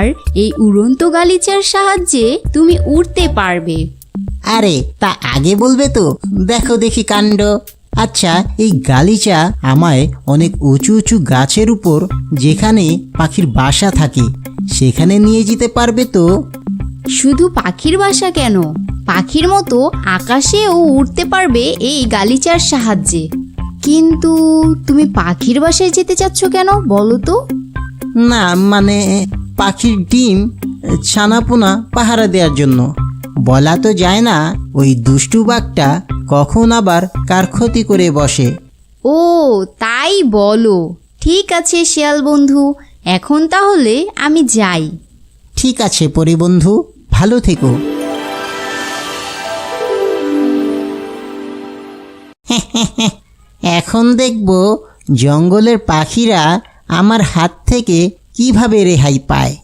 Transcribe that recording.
আর এই উড়ন্ত গালিচার সাহায্যে তুমি উড়তে পারবে। আরে তা আগে বলবে তো, দেখো দেখি কাণ্ড। আচ্ছা, এই গালিচা আমায় অনেক উঁচু উঁচু গাছের উপর, যেখানে পাখির বাসা থাকে, সেখানে নিয়ে যেতে পারবে তো? শুধু পাখির বাসা কেন, পাখির মতো আকাশেও উড়তে পারবে এই গালিচার সাহায্যে। কিন্তু তুমি পাখির বাসায় যেতে চাচ্ছ কেন বলো তো? না মানে পাখির ডিম ছানাপোনা পাহারা দেওয়ার জন্য। বলা তো যায় না ওই দুষ্টু বাঘটা কখন আবার কার ক্ষতি করে বসে। ও তাই বলো। ঠিক আছে শিয়াল বন্ধু, এখন তাহলে আমি যাই। ঠিক আছে পরি বন্ধু, ভালো থেকো। এখন দেখব জঙ্গলের পাখিরা আমার হাত থেকে কিভাবে রেহাই পায়।